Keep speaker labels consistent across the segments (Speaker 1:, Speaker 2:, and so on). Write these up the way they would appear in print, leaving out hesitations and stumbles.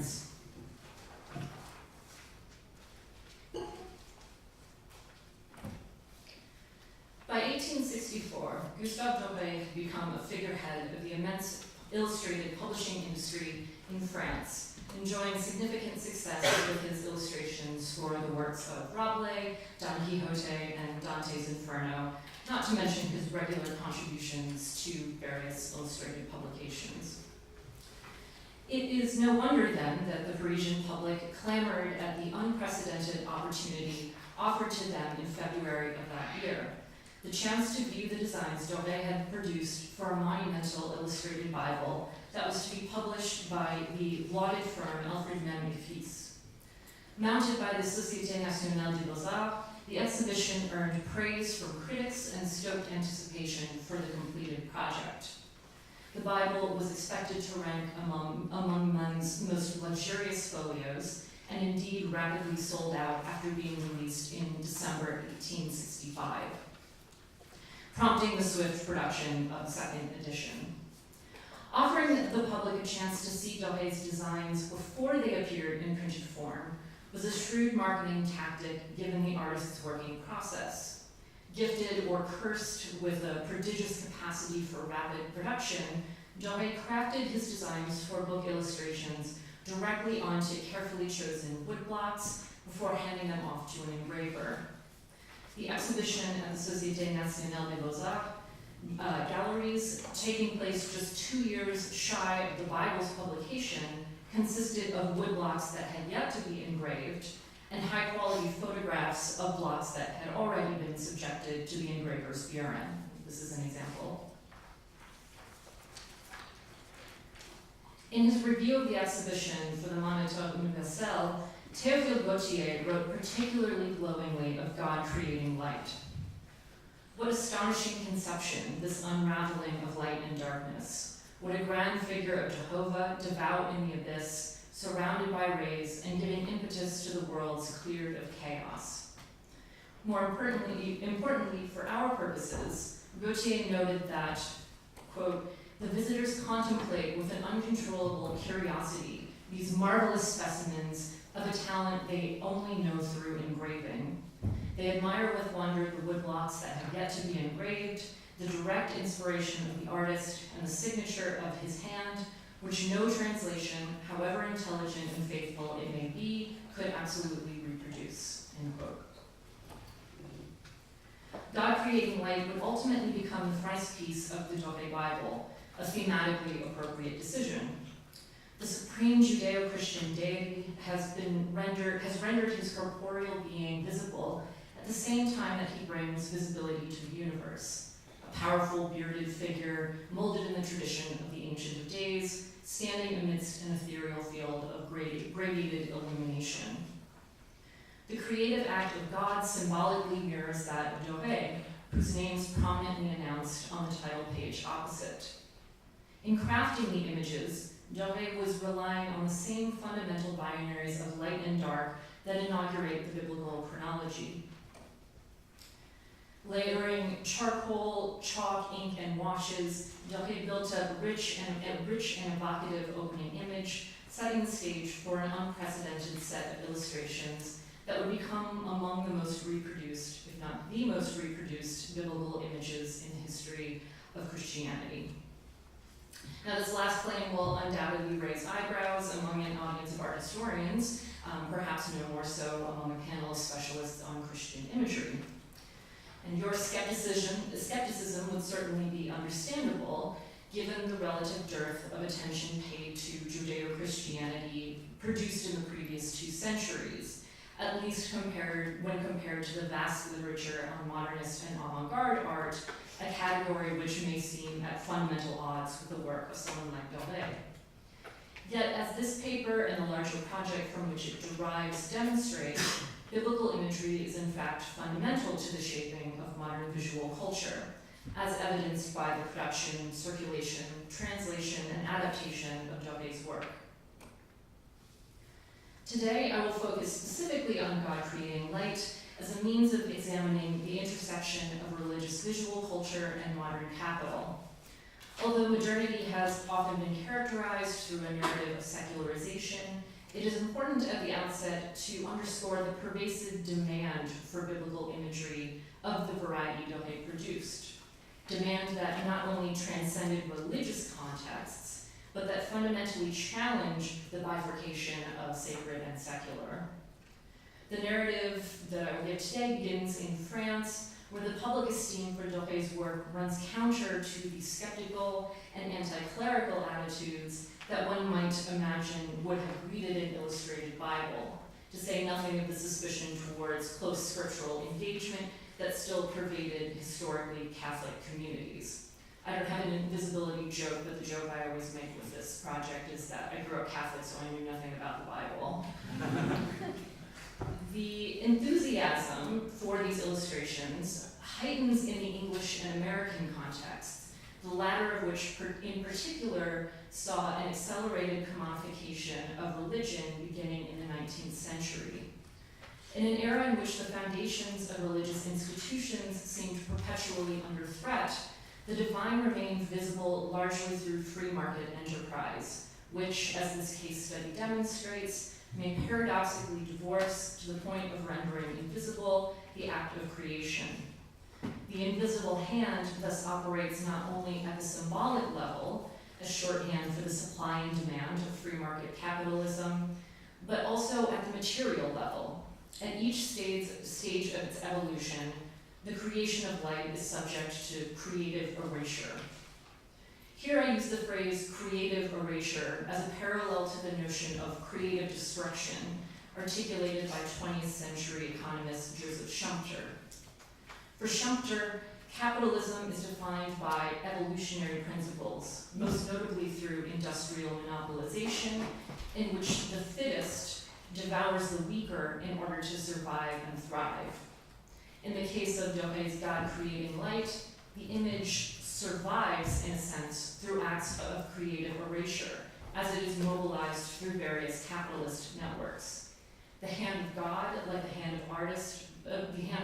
Speaker 1: France. By 1864, Gustave Dore had become a figurehead of the immense illustrated publishing industry in France, enjoying significant success with his illustrations for the works of Rabelais, Don Quixote, and Dante's Inferno, not to mention his regular contributions to various illustrated publications. It is no wonder then that the Parisian public clamored at the unprecedented opportunity offered to them in February of that year, the chance to view the designs Dore had produced for a monumental illustrated Bible that was to be published by the lauded firm Alfred Même et Fils. Mounted by the Société Nationale des Beaux-Arts, the exhibition earned praise from critics and stoked anticipation for the completed project. The Bible was expected to rank among Munn's most luxurious folios, and indeed rapidly sold out after being released in December 1865, prompting the swift production of a second edition. Offering the public a chance to see Dore's designs before they appeared in printed form was a shrewd marketing tactic given the artist's working process. Gifted or cursed with a prodigious capacity for rapid production, Dore crafted his designs for book illustrations directly onto carefully chosen woodblocks before handing them off to an engraver. The exhibition at the Société Nationale des Beaux-Arts galleries, taking place just 2 years shy of the Bible's publication, consisted of woodblocks that had yet to be engraved and high-quality photographs of blocks that had already been subjected to the engraver's burin. This is an example. In his review of the exhibition for the Moniteur Universel, Théophile Gautier wrote particularly glowingly of God creating light. What astonishing conception, this unraveling of light and darkness. What a grand figure of Jehovah, devout in the abyss, surrounded by rays and giving impetus to the worlds cleared of chaos. More importantly for our purposes, Gautier noted that, quote, the visitors contemplate with an uncontrollable curiosity these marvelous specimens of a talent they only know through engraving. They admire with wonder the woodblocks that have yet to be engraved, the direct inspiration of the artist, and the signature of his hand, which no translation, however intelligent and faithful it may be, could absolutely reproduce, end quote. God creating light would ultimately become the frontispiece of the Dore Bible, a thematically appropriate decision. The supreme Judeo-Christian deity has rendered his corporeal being visible at the same time that he brings visibility to the universe. A powerful bearded figure molded in the tradition of the Ancient of Days, standing amidst an ethereal field of gradated illumination. The creative act of God symbolically mirrors that of Dore, whose name is prominently announced on the title page opposite. In crafting the images, Dore was relying on the same fundamental binaries of light and dark that inaugurate the biblical chronology. Layering charcoal, chalk, ink, and washes, Dore built a rich and evocative opening image, setting the stage for an unprecedented set of illustrations that would become among the most reproduced, if not the most reproduced, biblical images in the history of Christianity. Now, this last claim will undoubtedly raise eyebrows among an audience of art historians, perhaps no more so among a panel of specialists on Christian imagery. And your skepticism would certainly be understandable, given the relative dearth of attention paid to Judeo-Christianity produced in the previous 2 centuries, at least when compared to the vast literature on modernist and avant-garde art, a category which may seem at fundamental odds with the work of someone like Dore. Yet, as this paper and the larger project from which it derives demonstrate, biblical imagery is in fact fundamental to the shaping of modern visual culture, as evidenced by the production, circulation, translation, and adaptation of Dore's work. Today, I will focus specifically on God creating light as a means of examining the intersection of religious visual culture and modern capital. Although modernity has often been characterized through a narrative of secularization, it is important at the outset to underscore the pervasive demand for biblical imagery of the variety Dore produced. Demand that not only transcended religious contexts, but that fundamentally challenged the bifurcation of sacred and secular. The narrative that we have today begins in France, where the public esteem for Dore's work runs counter to the skeptical and anti-clerical attitudes that one might imagine would have greeted an illustrated Bible, to say nothing of the suspicion towards close scriptural engagement that still pervaded historically Catholic communities. I don't have an invisibility joke, but the joke I always make with this project is that I grew up Catholic, so I knew nothing about the Bible. The enthusiasm for these illustrations heightens in the English and American contexts, the latter of which in particular saw an accelerated commodification of religion beginning in the 19th century. In an era in which the foundations of religious institutions seemed perpetually under threat, the divine remained visible largely through free market enterprise, which, as this case study demonstrates, may paradoxically divorce to the point of rendering invisible the act of creation. The invisible hand thus operates not only at the symbolic level, as shorthand for the supply and demand of free market capitalism, but also at the material level. At each stage of its evolution, the creation of light is subject to creative erasure. Here I use the phrase creative erasure as a parallel to the notion of creative destruction articulated by 20th century economist Joseph Schumpeter. For Schumpeter, capitalism is defined by evolutionary principles, most notably through industrial monopolization, in which the fittest devours the weaker in order to survive and thrive. In the case of Dore's God creating light, the image survives, in a sense, through acts of creative erasure, as it is mobilized through various capitalist networks. The hand of God, like the hand of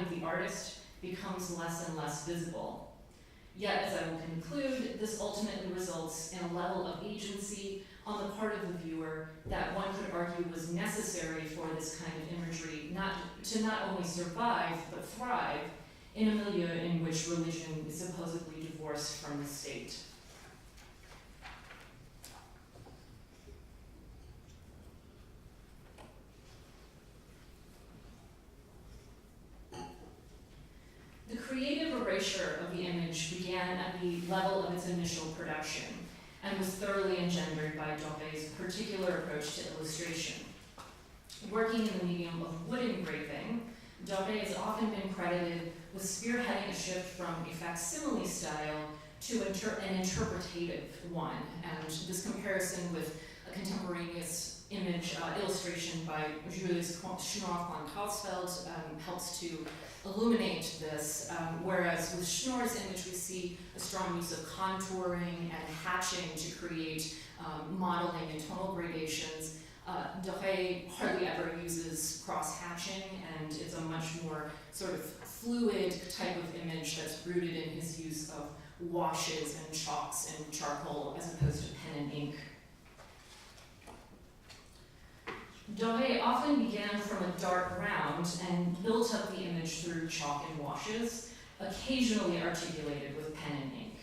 Speaker 1: the artist, becomes less and less visible. Yet, as I will conclude, this ultimately results in a level of agency on the part of the viewer that one could argue was necessary for this kind of imagery to not only survive, but thrive in a milieu in which religion is supposedly divorced from the state. The creative erasure of the image began at the level of its initial production and was thoroughly engendered by Dore's particular approach to illustration. Working in the medium of wood engraving, Dore has often been credited with spearheading a shift from a facsimile style to an interpretative one, and this comparison with a contemporaneous image illustration by Julius Schnorr von Hausfeld helps to illuminate this, whereas with Schnorr's image we see a strong use of contouring and hatching to create modeling and tonal gradations. Dore hardly ever uses cross-hatching, and it's a much more sort of fluid type of image that's rooted in his use of washes and chalks and charcoal as opposed to pen and ink. Dore often began from a dark ground and built up the image through chalk and washes, occasionally articulated with pen and ink.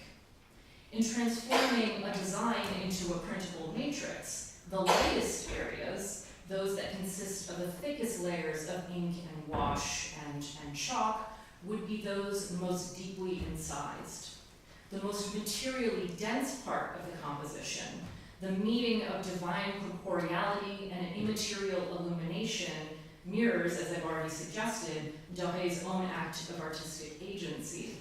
Speaker 1: In transforming a design into a printable matrix, the lightest areas, those that consist of the thickest layers of ink and wash and chalk, would be those most deeply incised. The most materially dense part of the composition, the meeting of divine corporeality and immaterial illumination, mirrors, as I've already suggested, Dore's own act of artistic agency.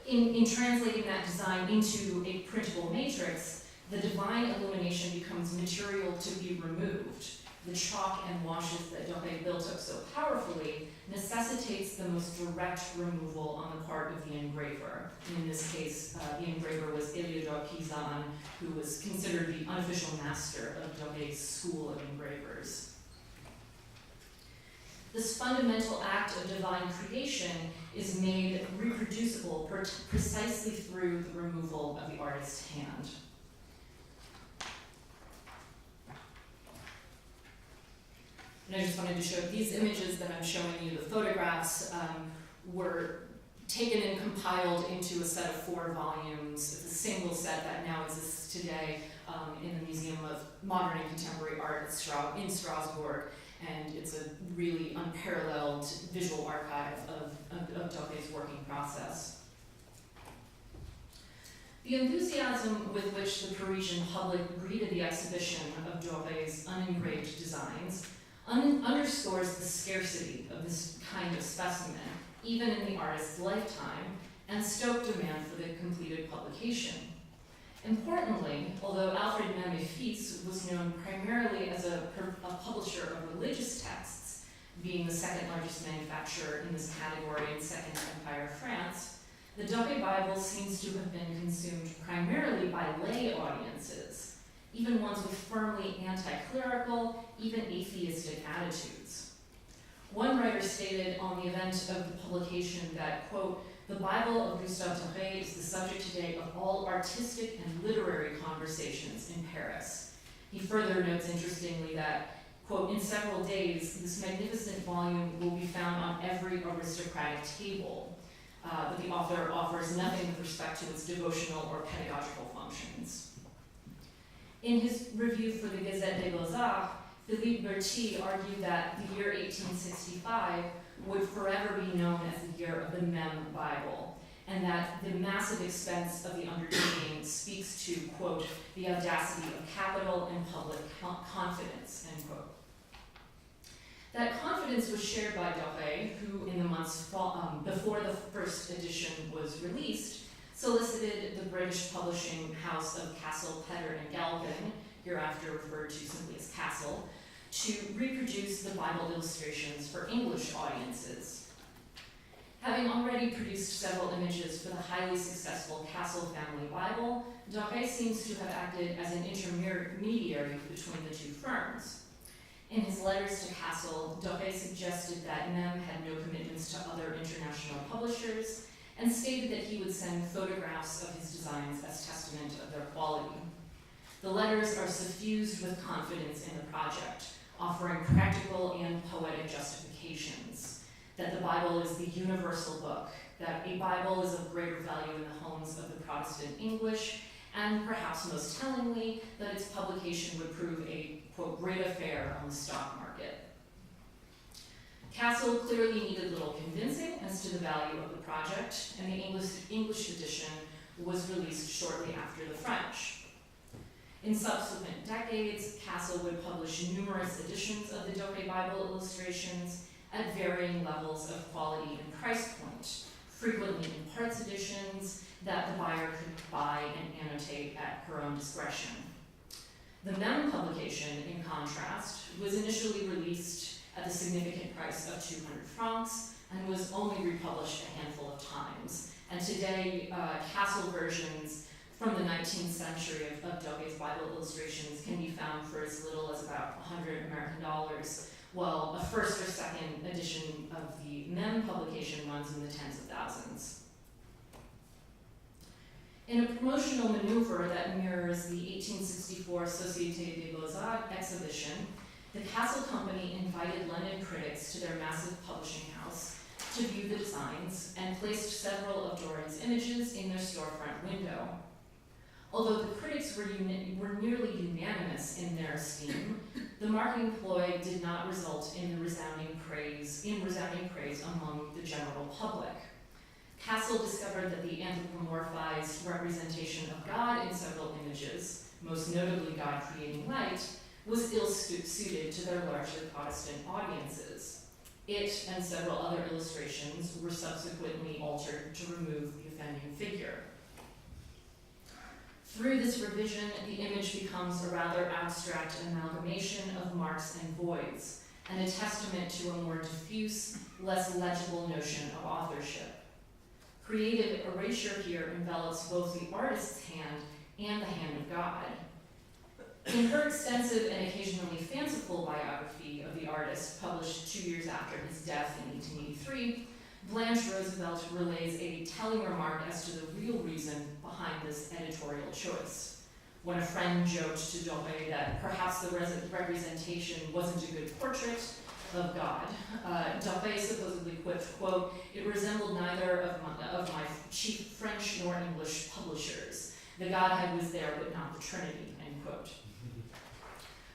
Speaker 1: In translating that design into a printable matrix, the divine illumination becomes material to be removed. The chalk and washes that Dore built up so powerfully necessitates the most direct removal on the part of the engraver. In this case, the engraver was Heliodore Pizan, who was considered the unofficial master of Dore's school of engravers. this fundamental act of divine creation is made reproducible precisely through the removal of the artist's hand. And I just wanted to show these images that I'm showing you, the photographs, were taken and compiled into a set of 4 volumes. It's a single set that now exists today in the Museum of Modern and Contemporary Art in Strasbourg, and it's a really unparalleled visual archive of Dore's working process. The enthusiasm with which the Parisian public greeted the exhibition of Dore's unengraved designs underscores the scarcity of this kind of specimen, even in the artist's lifetime, and stoked demand for the completed publication. Importantly, although Alfred Meme et Fils was known primarily as a publisher of religious texts, being the second largest manufacturer in this category in Second Empire France, the Dore Bible seems to have been consumed primarily by lay audiences, even ones with firmly anti-clerical, even atheistic attitudes. One writer stated on the event of the publication that, quote, "The Bible of Gustave Dore is the subject today of all artistic and literary conversations in Paris." He further notes interestingly that, quote, "In several days, this magnificent volume will be found on every aristocratic table," but the author offers nothing with respect to its devotional or pedagogical functions. In his review for the Gazette des Beaux-Arts, Philippe Berti argued that the year 1865 would forever be known as the year of the Mem Bible, and that the massive expense of the undertaking speaks to, quote, "the audacity of capital and public confidence," end quote. That confidence was shared by Dore, who in the months before the first edition was released, solicited the British publishing house of Castle, Petter and Galvin, hereafter referred to simply as Castle, to reproduce the Bible illustrations for English audiences. Having already produced several images for the highly successful Castle Family Bible, Dore seems to have acted as an intermediary between the 2 firms. In his letters to Castle, Dore suggested that Mem had no commitments to other international publishers, and stated that he would send photographs of his designs as testament of their quality. The letters are suffused with confidence in the project, offering practical and poetic justifications, that the Bible is the universal book, that a Bible is of greater value in the homes of the Protestant English, and perhaps most tellingly, that its publication would prove a, quote, "great affair on the stock market." Castle clearly needed little convincing as to the value of the project, and the English edition was released shortly after the French. In subsequent decades, Castle would publish numerous editions of the Dore Bible illustrations at varying levels of quality and price point, frequently in parts editions that the buyer could buy and annotate at her own discretion. The Mem publication, in contrast, was initially released at the significant price of 200 francs and was only republished a handful of times. And today, Castle versions from the 19th century of Dore's Bible illustrations can be found for as little as about $100 American, while a first or second edition of the Mem publication runs in the tens of thousands. In a promotional maneuver that mirrors the 1864 Société des Beaux-Arts exhibition, the Castle Company invited London critics to their massive publishing house to view the designs and placed several of Dore's images in their storefront window. Although the critics were nearly unanimous in their esteem, the marketing ploy did not result in resounding praise among the general public. Castle discovered that the anthropomorphized representation of God in several images, most notably God creating light, was ill-suited to their largely Protestant audiences. It and several other illustrations were subsequently altered to remove the offending figure. Through this revision, the image becomes a rather abstract amalgamation of marks and voids, and a testament to a more diffuse, less legible notion of authorship. Creative erasure here envelops both the artist's hand and the hand of God. In her extensive and occasionally fanciful biography of the artist, published 2 years after his death in 1883, Blanche Roosevelt relays a telling remark as to the real reason behind this editorial choice. When a friend joked to Dore that perhaps the representation wasn't a good portrait of God, Dore supposedly quipped, quote, "It resembled neither of my chief French nor English publishers. The Godhead was there, but not the Trinity," end quote.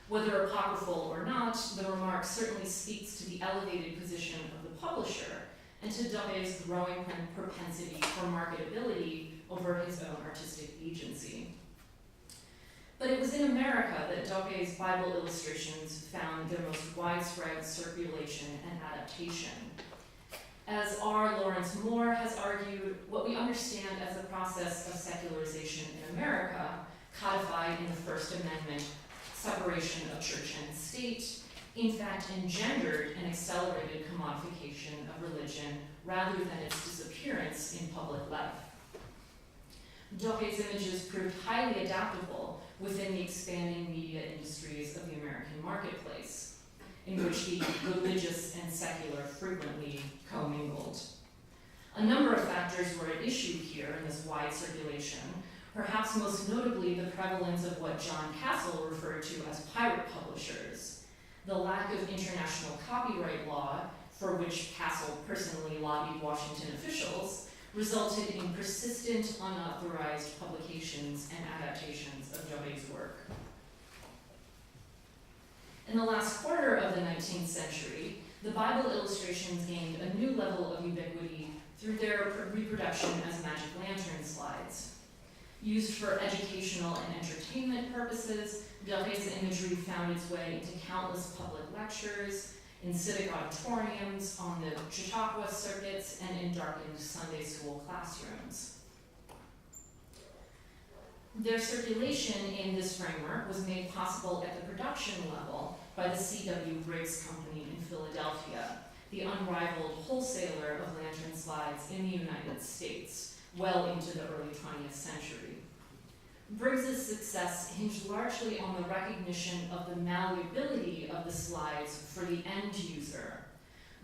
Speaker 1: Whether apocryphal or not, the remark certainly speaks to the elevated position of the publisher and to Dore's growing propensity for marketability over his own artistic agency. But it was in America that Dore's Bible illustrations found their most widespread circulation and adaptation. As R. Lawrence Moore has argued, what we understand as the process of secularization in America, codified in the First Amendment separation of church and state, in fact engendered an accelerated commodification of religion rather than its disappearance in public life. Dore's images proved highly adaptable within the expanding media industries of the American marketplace, in which the religious and secular frequently commingled. A number of factors were at issue here in this wide circulation, perhaps most notably the prevalence of what John Castle referred to as pirate publishers, the lack of international copyright law, for which Castle personally lobbied Washington officials, resulted in persistent unauthorized publications and adaptations of Dore's work. In the last quarter of the 19th century, the Bible illustrations gained a new level of ubiquity through their reproduction as magic lantern slides. Used for educational and entertainment purposes, Dore's imagery found its way into countless public lectures, in civic auditoriums, on the Chautauqua circuits, and in darkened Sunday school classrooms. Their circulation in this framework was made possible at the production level by the C.W. Briggs Company in Philadelphia, the unrivaled wholesaler of lantern slides in the United States, well into the early 20th century. Briggs's success hinged largely on the recognition of the malleability of the slides for the end user.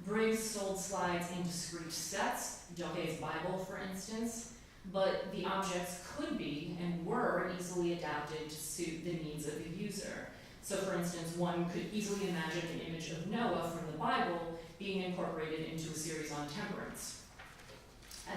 Speaker 1: Briggs sold slides in discrete sets, Dore's Bible for instance, but the objects could be and were easily adapted to suit the needs of the user. So for instance, one could easily imagine an image of Noah from the Bible being incorporated into a series on temperance.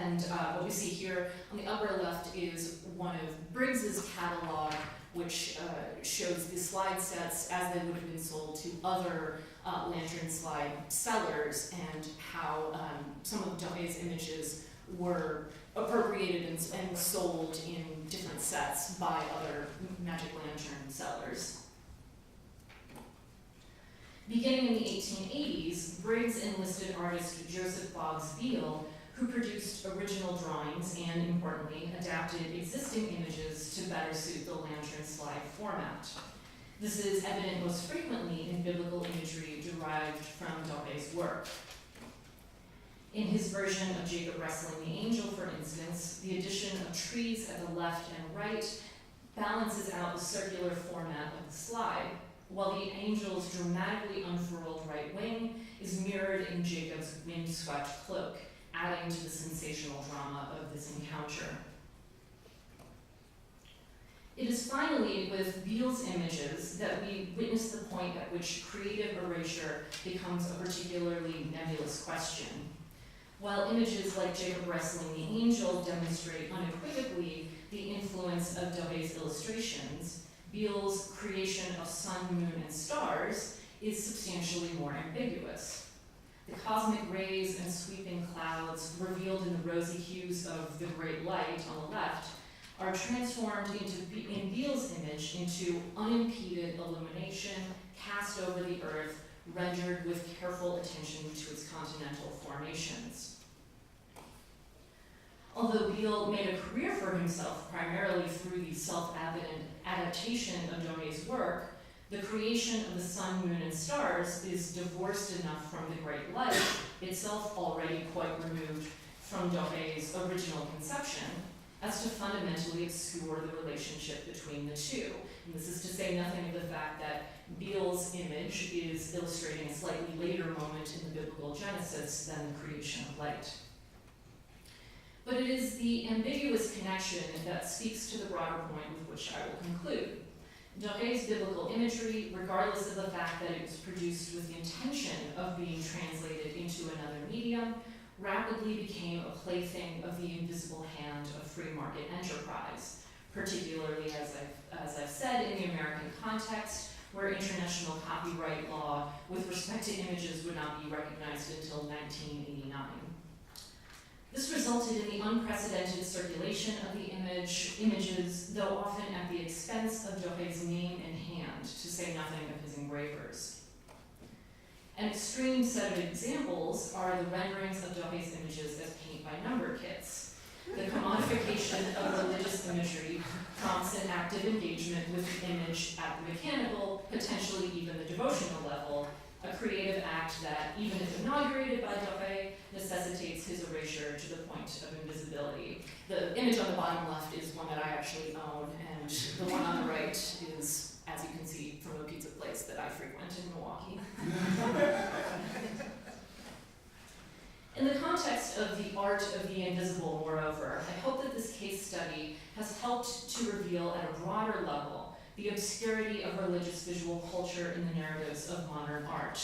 Speaker 1: And what we see here on the upper left is one of Briggs's catalog, which shows the slide sets as they would have been sold to other lantern slide sellers, and how some of Dore's images were appropriated and sold in different sets by other magic lantern sellers. Beginning in the 1880s, Briggs enlisted artist Joseph Boggs Beale, who produced original drawings and, importantly, adapted existing images to better suit the lantern slide format. This is evident most frequently in biblical imagery derived from Dore's work. In his version of Jacob wrestling the angel, for instance, the addition of trees at the left and right balances out the circular format of the slide, while the angel's dramatically unfurled right wing is mirrored in Jacob's windswept cloak, adding to the sensational drama of this encounter. It is finally with Beale's images that we witness the point at which creative erasure becomes a particularly nebulous question. While images like Jacob wrestling the angel demonstrate unequivocally the influence of Dore's illustrations, Beale's creation of sun, moon, and stars is substantially more ambiguous. The cosmic rays and sweeping clouds, revealed in the rosy hues of the great light on the left, are transformed in Beale's image into unimpeded illumination cast over the earth, rendered with careful attention to its continental formations. Although Beale made a career for himself primarily through the self-evident adaptation of Dore's work, the creation of the sun, moon, and stars is divorced enough from the great light, itself already quite removed from Dore's original conception, as to fundamentally obscure the relationship between the two, And this is to say nothing of the fact that Beale's image is illustrating a slightly later moment in the biblical Genesis than the creation of light. But it is the ambiguous connection that speaks to the broader point with which I will conclude. Dore's biblical imagery, regardless of the fact that it was produced with the intention of being translated into another medium, rapidly became a plaything of the invisible hand of free market enterprise, particularly, as I've said, in the American context, where international copyright law with respect to images would not be recognized until 1989. This resulted in the unprecedented circulation of the images, though often at the expense of Dore's name and hand, to say nothing of his engravers. An extreme set of examples are the renderings of Dore's images as paint-by-number kits. The commodification of religious imagery prompts an active engagement with the image at the mechanical, potentially even the devotional level, a creative act that, even if inaugurated by Dore, necessitates his erasure to the point of invisibility. The image on the bottom left is one that I actually own, and the one on the right is, as you can see, from a pizza place that I frequent in Milwaukee. In the context of the art of the invisible, moreover, I hope that this case study has helped to reveal at a broader level the obscurity of religious visual culture in the narratives of modern art.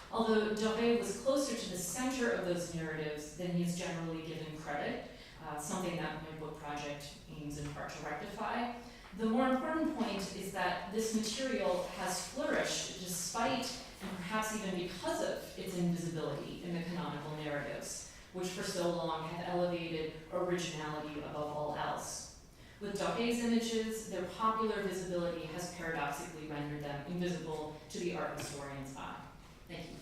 Speaker 1: Although Dore was closer to the center of those narratives than he is generally given credit, something that my book project aims in part to rectify, the more important point is that this material has flourished despite and perhaps even because of its invisibility in the canonical narratives, which for so long have elevated originality above all else. With Dore's images, their popular visibility has paradoxically rendered them invisible to the art historian's eye. Thank you.